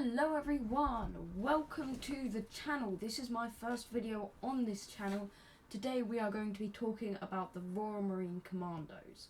Hello everyone, welcome to the channel. This is my first video on this channel. Today we are going to be talking about the Royal Marine Commandos.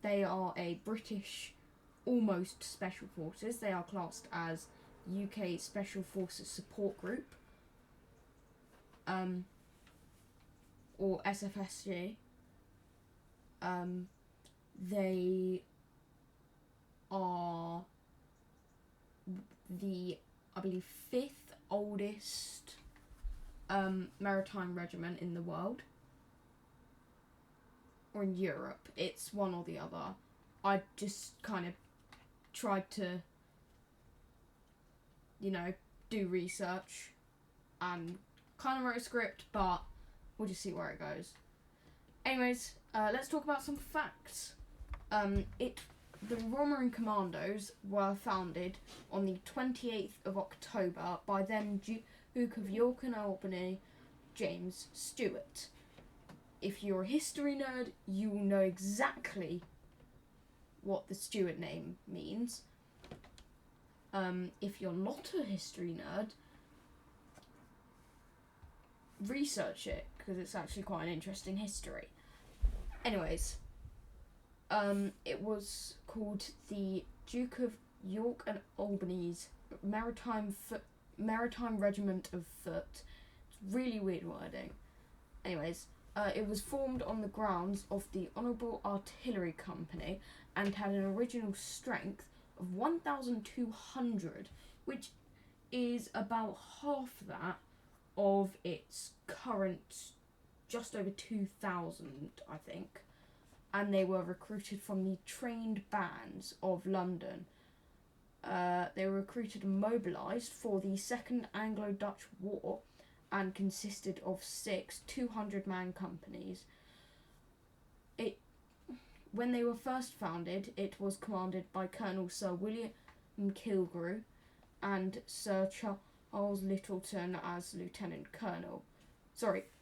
They are a British almost special forces. They are classed as UK Special Forces Support Group, or SFSG. They are the, I believe, 5th oldest maritime regiment in the world, or in Europe. It's one or the other. I just kind of tried to, do research and kind of wrote a script, but we'll just see where it goes. Anyways, let's talk about some facts. The Royal Marine Commandos were founded on the 28th of October by then Duke of York and Albany, James Stewart. If you're a history nerd, you will know exactly what the Stewart name means. If you're not a history nerd, research it, because it's actually quite an interesting history. Anyways, it was called the Duke of York and Albany's Maritime Regiment of Foot. It's really weird wording. Anyways, it was formed on the grounds of the Honourable Artillery Company and had an original strength of 1,200, which is about half that of its current just over 2,000, I think. And they were recruited from the trained bands of London. They were recruited and mobilised for the Second Anglo-Dutch War and consisted of 6 200-man companies. When they were first founded, it was commanded by Colonel Sir William Killigrew and Sir Charles Littleton as Lieutenant Colonel.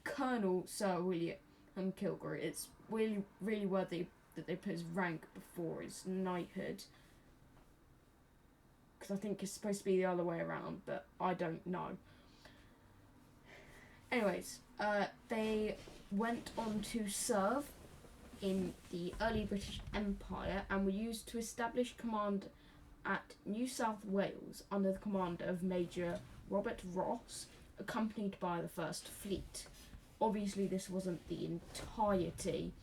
Colonel Sir William Killigrew. It's really worthy that they put his rank before his knighthood, because I think it's supposed to be the other way around, but I don't know. Anyways, they went on to serve in the early British Empire and were used to establish command at New South Wales under the command of Major Robert Ross, accompanied by the First Fleet. Obviously, this wasn't the entirety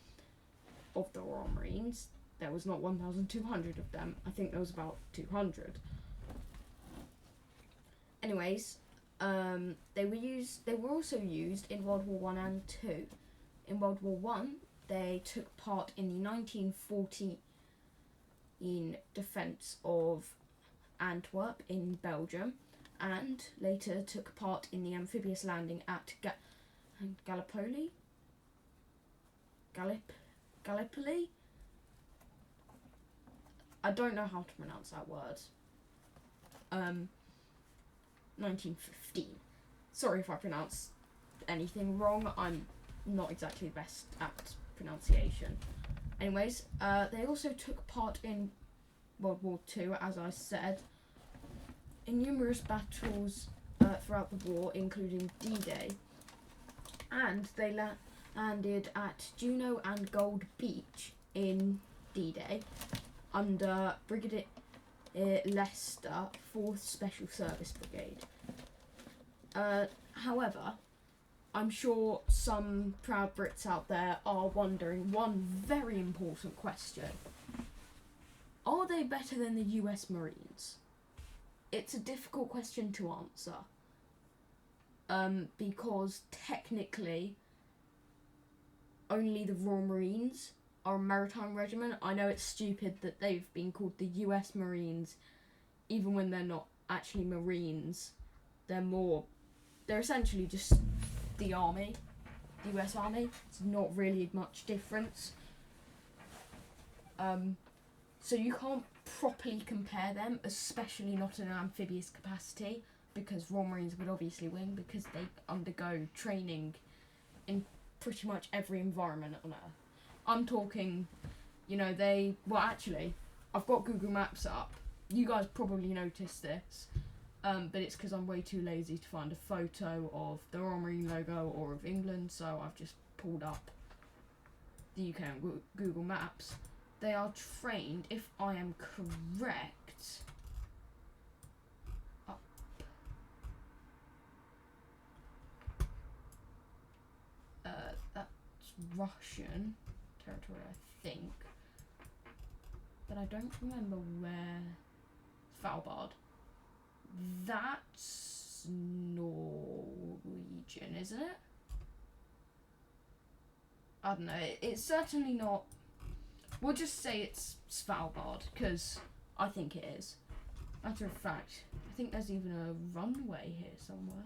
of the Royal Marines. There was not 1,200 of them. I think there was about 200. Anyways, they were also used in World War One and Two. In World War One, they took part in the 1914 defence of Antwerp in Belgium, and later took part in the amphibious landing at Gallipoli. I don't know how to pronounce that word. 1915. Sorry if I pronounce anything wrong. I'm not exactly the best at pronunciation. Anyways, they also took part in World War II, as I said, in numerous battles throughout the war, including D-Day. And they landed at Juno and Gold Beach in D-Day under Brigadier Lester, 4th Special Service Brigade. However, I'm sure some proud Brits out there are wondering one very important question. Are they better than the US Marines? It's a difficult question to answer. Because technically only the Royal Marines are a maritime regiment. I know it's stupid that they've been called the US Marines, even when they're not actually Marines. They're essentially just the army, the US Army. It's not really much difference. So you can't properly compare them, especially not in an amphibious capacity, because Royal Marines would obviously win because they undergo training in pretty much every environment on Earth. I'm talking, I've got Google Maps up, you guys probably noticed this, but it's because I'm way too lazy to find a photo of the Royal Marine logo or of England, so I've just pulled up the UK on Google Maps. They are trained, if I am correct, up. That's Russian territory, I think, but I don't remember where. Svalbard. That's Norwegian, isn't it? I don't know. It's certainly not. We'll just say it's Svalbard, because I think it is. Matter of fact, I think there's even a runway here somewhere.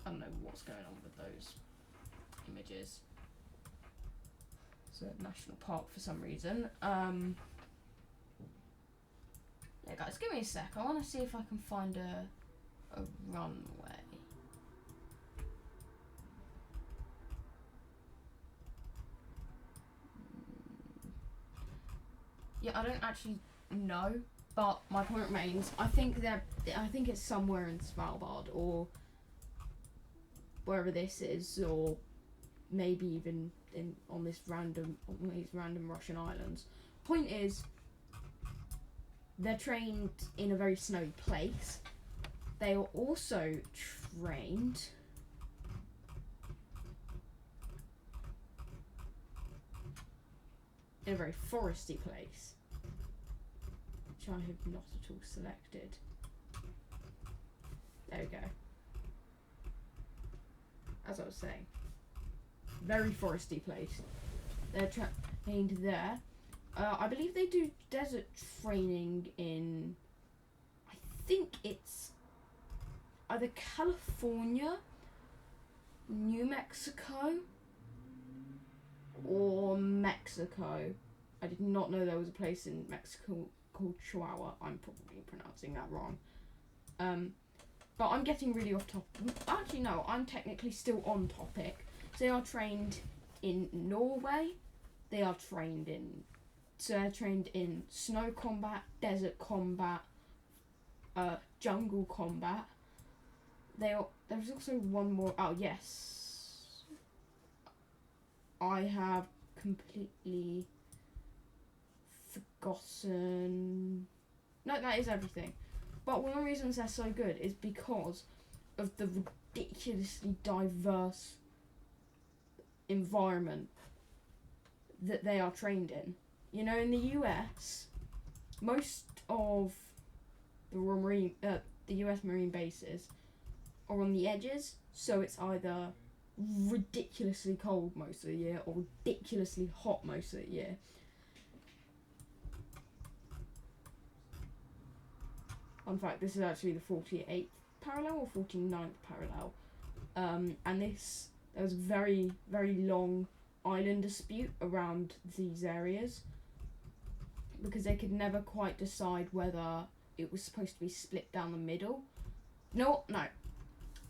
I don't know what's going on with those images. It's a national park for some reason. Yeah, guys, give me a sec. I want to see if I can find a runway. Yeah, I don't actually know, but my point remains. I think it's somewhere in Svalbard or wherever this is, or maybe even on these random Russian islands. Point is, they're trained in a very snowy place. They are also trained in a very foresty place, which I have not at all selected. There we go. As I was saying, very foresty place. They're trained there. I believe they do desert training in, I think it's either California, New Mexico, or Mexico. I did not know there was a place in Mexico called Chihuahua. I'm probably pronouncing that wrong. But I'm getting really off topic. Actually, no, I'm technically still on topic. So they are trained in Norway. They are trained in... So they're trained in snow combat, desert combat, jungle combat. There's also one more. Oh, yes. I have completely forgotten. No, that is everything. But one of the reasons they're so good is because of the ridiculously diverse environment that they are trained in. You know, in the US, most of the US Marine bases are on the edges, so it's either ridiculously cold most of the year or ridiculously hot most of the year. In fact, this is actually the 48th parallel or 49th parallel. And there was a very, very long island dispute around these areas because they could never quite decide whether it was supposed to be split down the middle. No.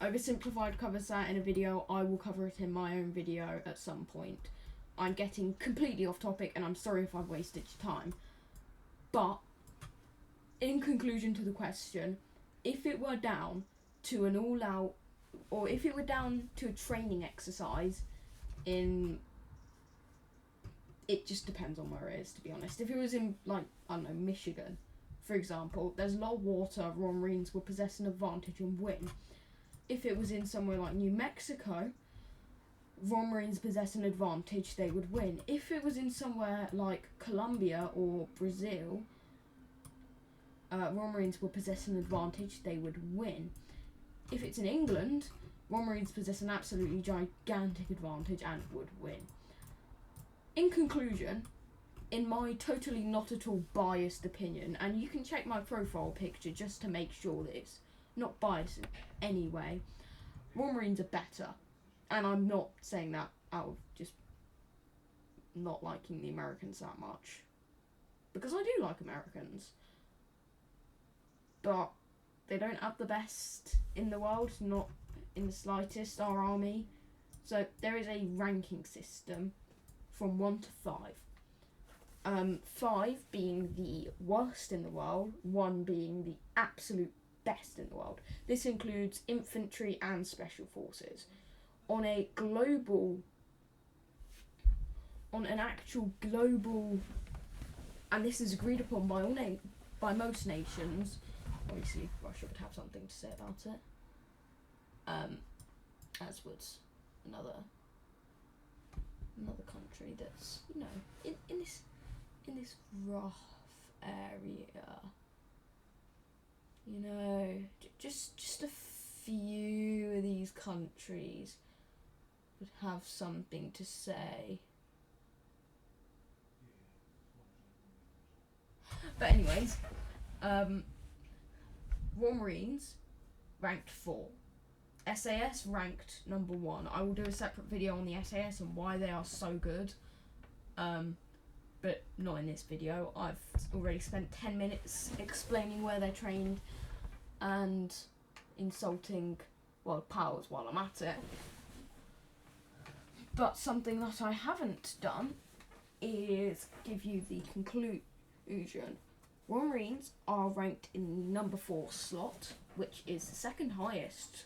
Oversimplified covers that in a video. I will cover it in my own video at some point. I'm getting completely off topic and I'm sorry if I've wasted your time. But, in conclusion to the question, if it were down to an all-out, or if it were down to a training exercise it just depends on where it is, to be honest. If it was in, like, I don't know, Michigan, for example, there's a lot of water, Royal Marines would possess an advantage and win. If it was in somewhere like New Mexico, Royal Marines possess an advantage, they would win. If it was in somewhere like Colombia or Brazil, Royal Marines would possess an advantage, they would win. If it's in England, Royal Marines possess an absolutely gigantic advantage and would win. In conclusion, in my totally not at all biased opinion, and you can check my profile picture just to make sure that it's not biased in any way, Royal Marines are better. And I'm not saying that out of just not liking the Americans that much. Because I do like Americans. But they don't have the best in the world, not in the slightest, our army. So there is a ranking system from 1 to 5. 5 being the worst in the world, 1 being the absolute best in the world. This includes infantry and special forces. On an actual global, and this is agreed upon by most nations. Obviously, Russia would have something to say about it. As would another country that's, you know, in this rough area. You know, just a few of these countries would have something to say. But anyways, Royal Marines ranked 4. SAS ranked number 1. I will do a separate video on the SAS and why they are so good. But not in this video. I've already spent 10 minutes explaining where they're trained and insulting world powers while I'm at it. But something that I haven't done is give you the conclusion. Royal Marines are ranked in the number 4 slot, which is the second highest.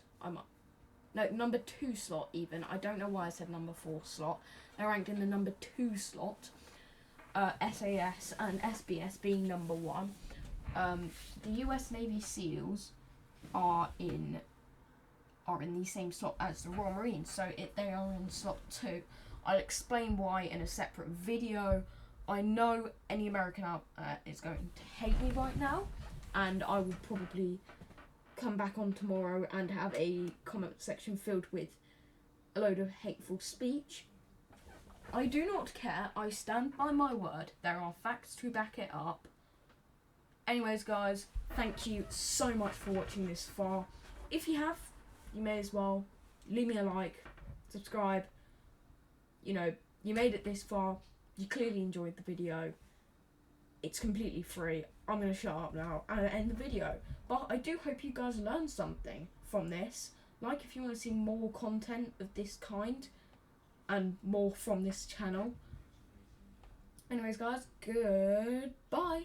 Number 2 slot even. I don't know why I said number 4 slot. They're ranked in the number 2 slot. SAS and SBS being number 1. The US Navy SEALs are in the same slot as the Royal Marines, so they are in slot 2. I'll explain why in a separate video. I know any American out is going to hate me right now, and I will probably come back on tomorrow and have a comment section filled with a load of hateful speech. I do not care. I stand by my word. There are facts to back it up. Anyways, guys, thank you so much for watching this far. If you have, you may as well leave me a like, subscribe. You know, you made it this far. You clearly enjoyed the video. It's completely free. I'm going to shut up now and end the video. But I do hope you guys learned something from this. Like if you want to see more content of this kind and more from this channel. Anyways, guys, goodbye.